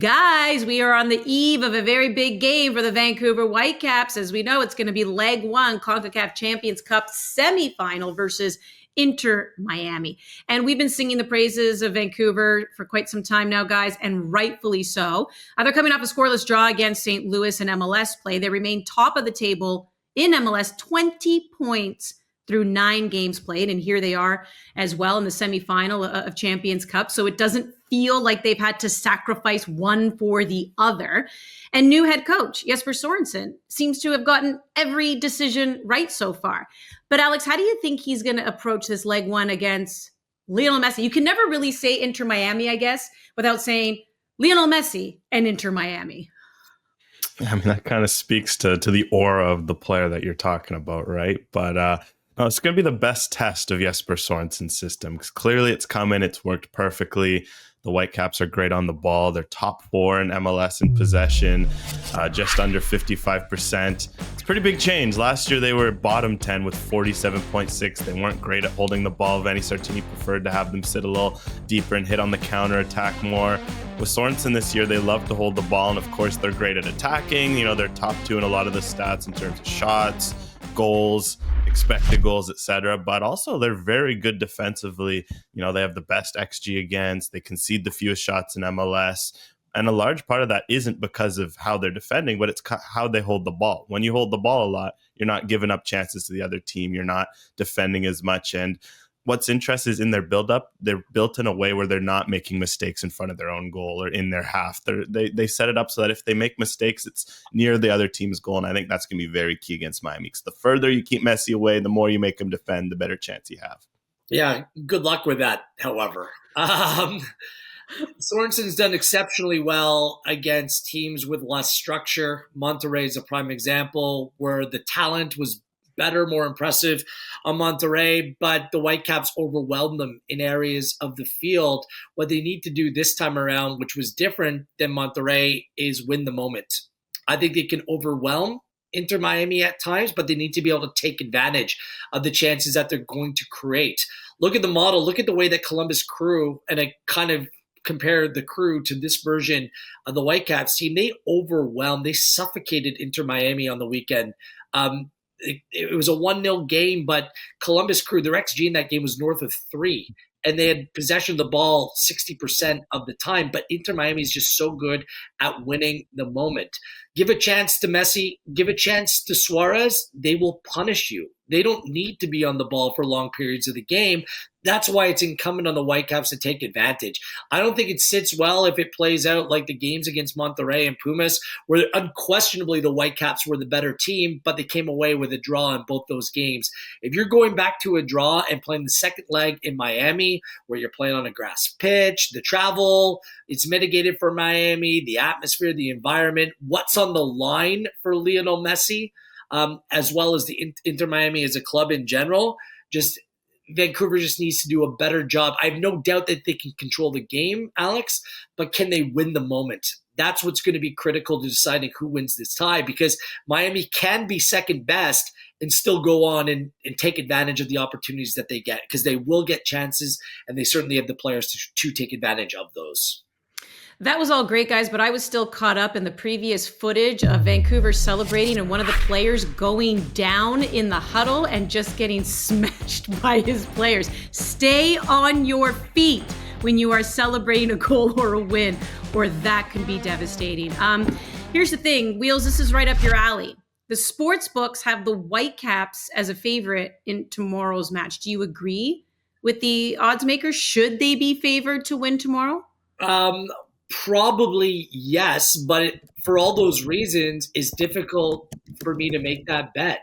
Guys, we are on the eve of a very big game for the Vancouver Whitecaps. As we know, it's going to be leg one, Concacaf Champions Cup semifinal versus Inter Miami. And we've been singing the praises of Vancouver for quite some time now, guys, and rightfully so. They're coming off a scoreless draw against St. Louis in MLS play. They remain top of the table in MLS, 20 points through 9 games played. And here they are as well in the semifinal of Champions Cup. So it doesn't feel like they've had to sacrifice one for the other. And new head coach, Jesper Sorensen, seems to have gotten every decision right so far. But Alex, how do you think he's going to approach this leg one against Lionel Messi? You can never really say Inter Miami, I guess, without saying Lionel Messi and Inter Miami. I mean, that kind of speaks to the aura of the player that you're talking about, right? But no, it's going to be the best test of Jesper Sorensen's system because clearly it's coming. It's worked perfectly. The Whitecaps are great on the ball. They're top 4 in MLS in possession, just under 55%. It's a pretty big change. Last year, they were bottom 10 with 47.6. They weren't great at holding the ball. Vinny Sartini preferred to have them sit a little deeper and hit on the counter attack more. With Sorensen this year, they love to hold the ball, and of course, they're great at attacking. You know, they're top 2 in a lot of the stats in terms of shots, goals, expected goals, etc. But also they're very good defensively. You know, they have the best XG against. They concede the fewest shots in MLS. And a large part of that isn't because of how they're defending, but it's how they hold the ball. When you hold the ball a lot, you're not giving up chances to the other team. You're not defending as much. And what's interesting is in their build-up, they're built in a way where they're not making mistakes in front of their own goal or in their half. They set it up so that if they make mistakes, it's near the other team's goal. And I think that's going to be very key against Miami because the further you keep Messi away, the more you make him defend, the better chance you have. Yeah, good luck with that, however. Sorensen's done exceptionally well against teams with less structure. Monterrey is a prime example where the talent was better, more impressive on Monterrey, but the Whitecaps overwhelmed them in areas of the field. What they need to do this time around, which was different than Monterrey, is win the moment. I think they can overwhelm Inter Miami at times, but they need to be able to take advantage of the chances that they're going to create. Look at the model. Look at the way that Columbus Crew, and I kind of compared the Crew to this version of the Whitecaps team, they overwhelmed, they suffocated Inter Miami on the weekend. It was a 1-0 game, but Columbus Crew, their XG in that game was north of 3. And they had possession of the ball 60% of the time. But Inter Miami is just so good at winning the moment. Give a chance to Messi, give a chance to Suarez, they will punish you. They don't need to be on the ball for long periods of the game. That's why it's incumbent on the Whitecaps to take advantage. I don't think it sits well if it plays out like the games against Monterrey and Pumas, where unquestionably the Whitecaps were the better team, but they came away with a draw in both those games. If you're going back to a draw and playing the second leg in Miami, where you're playing on a grass pitch, the travel, it's mitigated for Miami, the atmosphere, the environment, what's on the line for Lionel Messi, as well as the Inter Miami as a club in general, just Vancouver just needs to do a better job. I have no doubt that they can control the game, Alex, but can they win the moment? That's what's going to be critical to deciding who wins this tie, because Miami can be second best and still go on and take advantage of the opportunities that they get, because they will get chances and they certainly have the players to take advantage of those. That was all great, guys, but I was still caught up in the previous footage of Vancouver celebrating and one of the players going down in the huddle and just getting smashed by his players. Stay on your feet when you are celebrating a goal or a win, or that can be devastating. Here's the thing, Wheels, this is right up your alley. The sports books have the Whitecaps as a favorite in tomorrow's match. Do you agree with the odds makers? Should they be favored to win tomorrow? Probably yes, but for all those reasons, it's difficult for me to make that bet.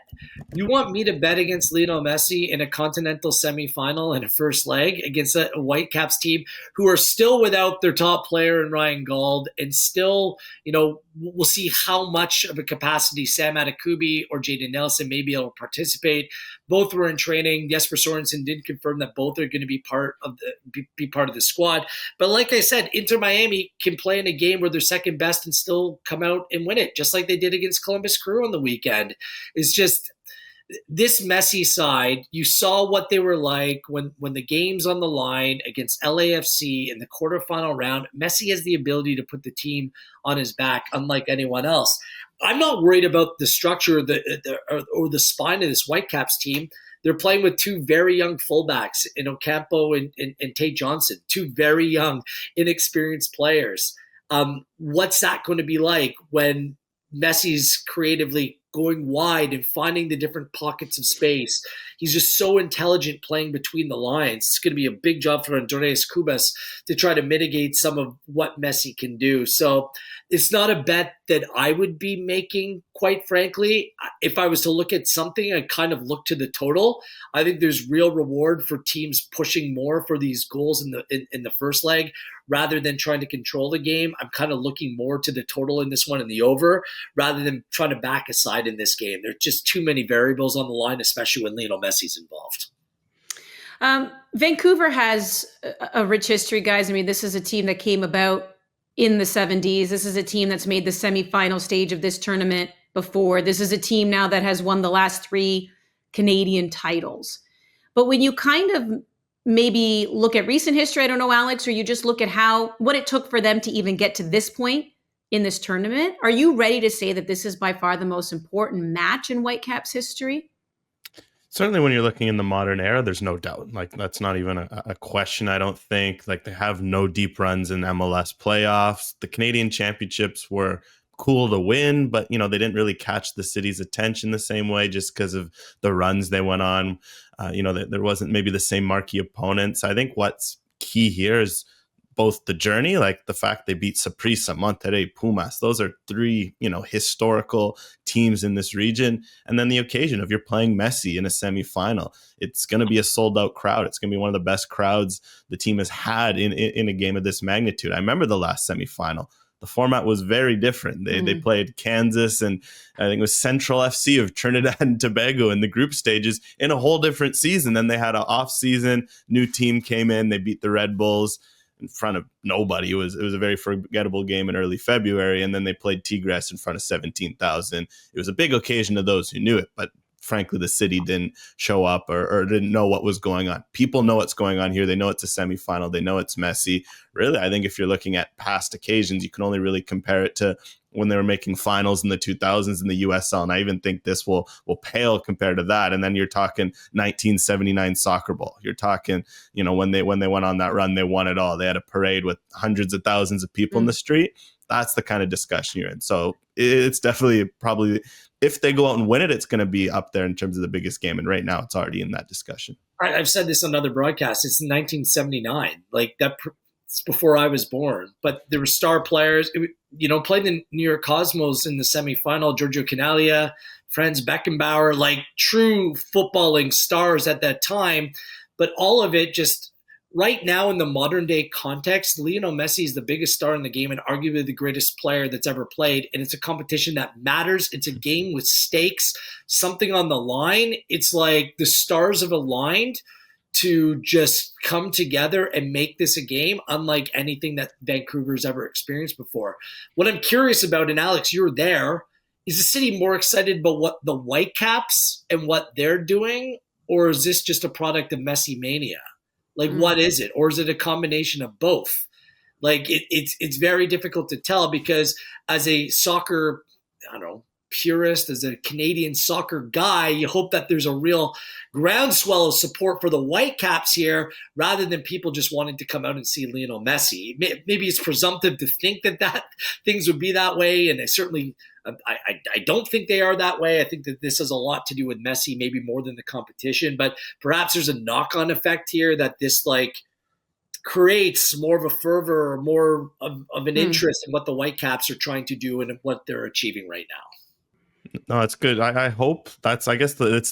You want me to bet against Lionel Messi in a continental semifinal and a first leg against a Whitecaps team who are still without their top player in Ryan Gauld, and still, we'll see how much of a capacity Sam Adekubi or Jaden Nelson may be able to participate. Both were in training. Jesper Sorensen did confirm that both are going to be part of the squad. But like I said, Inter Miami can play in a game where they're second best and still come out and win it, just like they did against Columbus Crew on the weekend. It's just this Messi side, you saw what they were like when the game's on the line against LAFC in the quarterfinal round. Messi has the ability to put the team on his back, unlike anyone else. I'm not worried about the structure or the spine of this Whitecaps team. They're playing with two very young fullbacks in Ocampo and Tate Johnson, two very young, inexperienced players. What's that going to be like when Messi's creatively going wide and finding the different pockets of space? He's just so intelligent playing between the lines. It's going to be a big job for Andreas Cubas to try to mitigate some of what Messi can do. So it's not a bet that I would be making, quite frankly. If I was to look at something, I'd kind of look to the total. I think there's real reward for teams pushing more for these goals in the first leg rather than trying to control the game. I'm kind of looking more to the total in this one and the over rather than trying to back a side in this game. There's just too many variables on the line, especially when Lionel Messi's involved. Vancouver has a rich history, guys. I mean, this is a team that came about in the 70s. This is a team that's made the semifinal stage of this tournament before. This is a team now that has won the last 3 Canadian titles. But when you kind of maybe look at recent history, I don't know, Alex, or you just look at what it took for them to even get to this point in this tournament, are you ready to say that this is by far the most important match in Whitecaps history? Certainly when you're looking in the modern era, there's no doubt. Like, that's not even a question, I don't think. Like, they have no deep runs in MLS playoffs. The Canadian championships were cool to win, but, they didn't really catch the city's attention the same way just because of the runs they went on. There wasn't maybe the same marquee opponents. I think what's key here is both the journey, like the fact they beat Saprissa, Monterrey, Pumas. Those are 3, historical teams in this region. And then the occasion of you're playing Messi in a semifinal. It's going to be a sold out crowd. It's going to be one of the best crowds the team has had in a game of this magnitude. I remember the last semifinal. The format was very different. They played Kansas and I think it was Central FC of Trinidad and Tobago in the group stages in a whole different season. Then they had an off season, new team came in, they beat the Red Bulls in front of nobody. It was a very forgettable game in early February, and then they played Tigres in front of 17,000. It was a big occasion to those who knew it, but frankly, the city didn't show up or didn't know what was going on. People know what's going on here. They know it's a semifinal. They know it's Messi. Really, I think if you're looking at past occasions, you can only really compare it to when they were making finals in the 2000s in the USL. And I even think this will pale compared to that. And then you're talking 1979 soccer ball. You're talking, when they went on that run, they won it all. They had a parade with hundreds of thousands of people in the street. That's the kind of discussion you're in. So it's definitely probably, if they go out and win it, it's going to be up there in terms of the biggest game. And right now it's already in that discussion. I've said this on other broadcasts. It's 1979. Like that. It's before I was born, but there were star players, played the New York Cosmos in the semifinal, Giorgio Canalia, Franz Beckenbauer, like true footballing stars at that time. But all of it just right now in the modern day context, Lionel Messi is the biggest star in the game and arguably the greatest player that's ever played. And it's a competition that matters. It's a game with stakes, something on the line. It's like the stars have aligned to just come together and make this a game unlike anything that Vancouver's ever experienced before. What I'm curious about, and Alex, you're there, is the city more excited about what the Whitecaps and what they're doing, or is this just a product of Messi mania? Like, what is it? Or is it a combination of both? Like, it's very difficult to tell because as a soccer, purist, as a Canadian soccer guy, you hope that there's a real groundswell of support for the Whitecaps here rather than people just wanting to come out and see Lionel Messi. Maybe it's presumptive to think that things would be that way, and I don't think they are that way. I think that this has a lot to do with Messi, maybe more than the competition, but perhaps there's a knock-on effect here that this creates more of a fervor or more of an interest in what the Whitecaps are trying to do and what they're achieving right now. No, it's good. I hope it's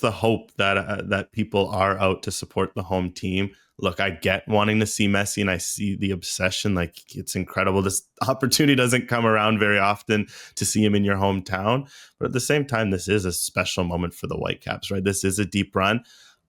the hope that people are out to support the home team. Look, I get wanting to see Messi and I see the obsession. Like, it's incredible. This opportunity doesn't come around very often to see him in your hometown. But at the same time, this is a special moment for the Whitecaps, right? This is a deep run.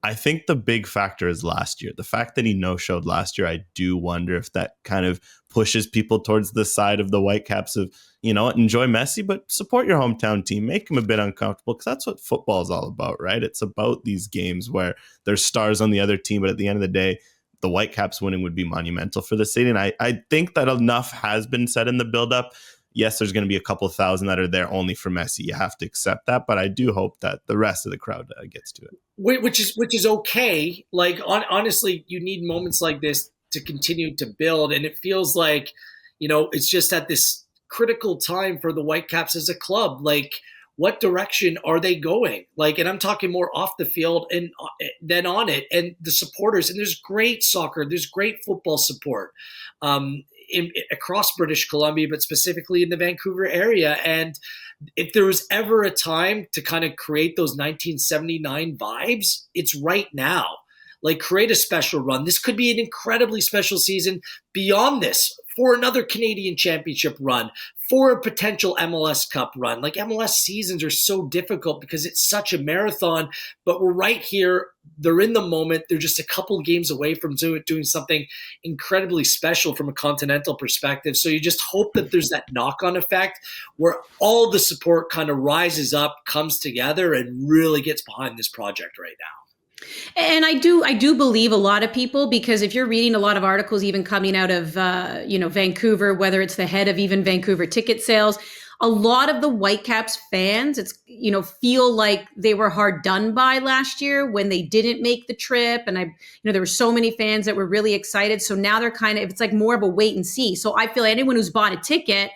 I think the big factor is last year. The fact that he no-showed last year, I do wonder if that kind of pushes people towards the side of the Whitecaps of, enjoy Messi, but support your hometown team. Make him a bit uncomfortable, because that's what football is all about, right? It's about these games where there's stars on the other team, but at the end of the day, the Whitecaps winning would be monumental for the city. And I think that enough has been said in the build-up. Yes, there's going to be a couple thousand that are there only for Messi. You have to accept that, but I do hope that the rest of the crowd gets to it. Which is okay. Like, honestly, you need moments like this to continue to build, and it feels like, it's just at this critical time for the Whitecaps as a club. Like, what direction are they going? Like, and I'm talking more off the field and than on it, and the supporters. And there's great soccer, there's great football support. Across British Columbia, but specifically in the Vancouver area. And if there was ever a time to kind of create those 1979 vibes, it's right now. Like, create a special run. This could be an incredibly special season beyond this, for another Canadian Championship run, for a potential MLS Cup run. Like, MLS seasons are so difficult because it's such a marathon, but we're right here. They're in the moment. They're just a couple games away from doing something incredibly special from a continental perspective. So you just hope that there's that knock-on effect where all the support kind of rises up, comes together, and really gets behind this project right now. And I do believe a lot of people, because if you're reading a lot of articles, even coming out of, Vancouver, whether it's the head of even Vancouver ticket sales, a lot of the Whitecaps fans, feel like they were hard done by last year when they didn't make the trip. And there were so many fans that were really excited. So now they're it's like more of a wait and see. So I feel like anyone who's bought a ticket,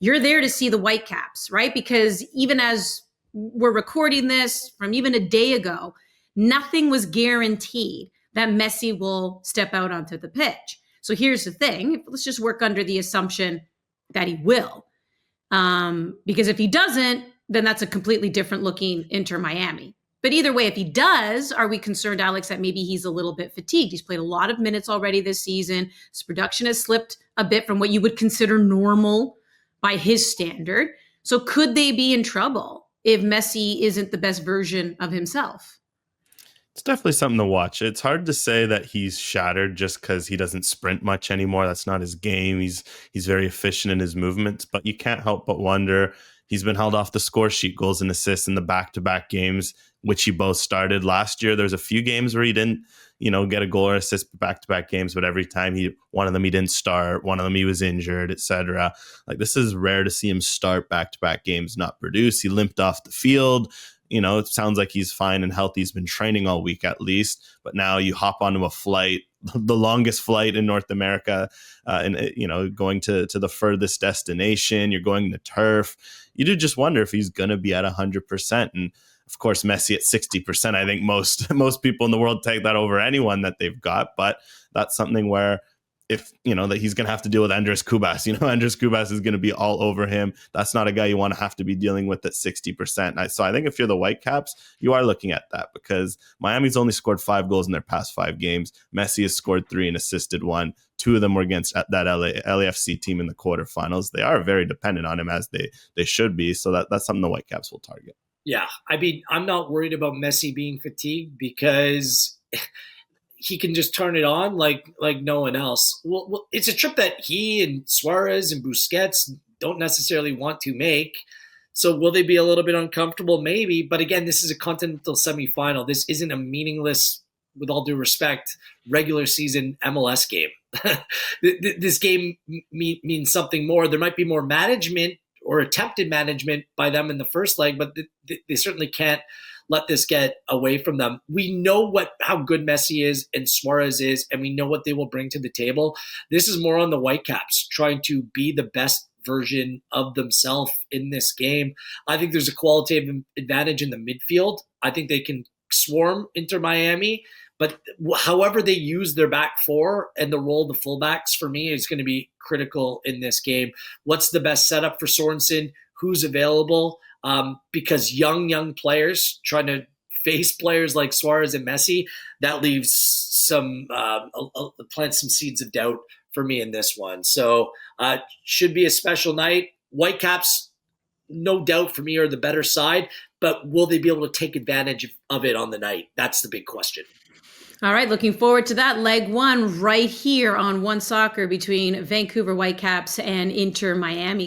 you're there to see the Whitecaps, right? Because even as we're recording this from even a day ago, nothing was guaranteed that Messi will step out onto the pitch. So here's the thing. Let's just work under the assumption that he will. Because if he doesn't, then that's a completely different looking Inter Miami. But either way, if he does, are we concerned, Alex, that maybe he's a little bit fatigued? He's played a lot of minutes already this season. His production has slipped a bit from what you would consider normal by his standard. So could they be in trouble if Messi isn't the best version of himself? It's definitely something to watch. It's hard to say that he's shattered just because he doesn't sprint much anymore. That's not his game. He's very efficient in his movements, but you can't help but wonder. He's been held off the score sheet, goals and assists in the back-to-back games, which he both started last year. There's a few games where he didn't, get a goal or assist back-to-back games, but every time one of them he didn't start, one of them he was injured, etc. Like, this is rare to see him start back-to-back games, not produce. He limped off the field. It sounds like he's fine and healthy. He's been training all week at least, but now you hop onto a flight, the longest flight in North America, and going to the furthest destination. You're going to turf. You do just wonder if he's going to be at 100%. And of course, Messi at 60%. I think most people in the world take that over anyone that they've got, but that's something where, if that he's going to have to deal with Andres Cubas. Andres Cubas is going to be all over him. That's not a guy you want to have to be dealing with at 60%. So I think if you're the Whitecaps, you are looking at that, because Miami's only scored 5 goals in their past 5 games. Messi has scored 3 and assisted 1. 2 of them were against that LAFC team in the quarterfinals. They are very dependent on him, as they should be. So that's something the Whitecaps will target. Yeah, I mean, I'm not worried about Messi being fatigued, because he can just turn it on like no one else. Well, it's a trip that he and Suarez and Busquets don't necessarily want to make. So will they be a little bit uncomfortable? Maybe. But again, this is a continental semifinal. This isn't a meaningless, with all due respect, regular season MLS game. This game means something more. There might be more management or attempted management by them in the first leg, but they certainly can't let this get away from them. We know how good Messi is and Suarez is, and we know what they will bring to the table. This is more on the Whitecaps, trying to be the best version of themselves in this game. I think there's a qualitative advantage in the midfield. I think they can swarm Inter Miami, but however they use their back four and the role of the fullbacks, for me, is going to be critical in this game. What's the best setup for Sorensen? Who's available? Because young players trying to face players like Suarez and Messi, that leaves plants some seeds of doubt for me in this one. So should be a special night. Whitecaps, no doubt for me, are the better side, but will they be able to take advantage of it on the night? That's the big question. All right, looking forward to that leg one right here on One Soccer between Vancouver Whitecaps and Inter Miami.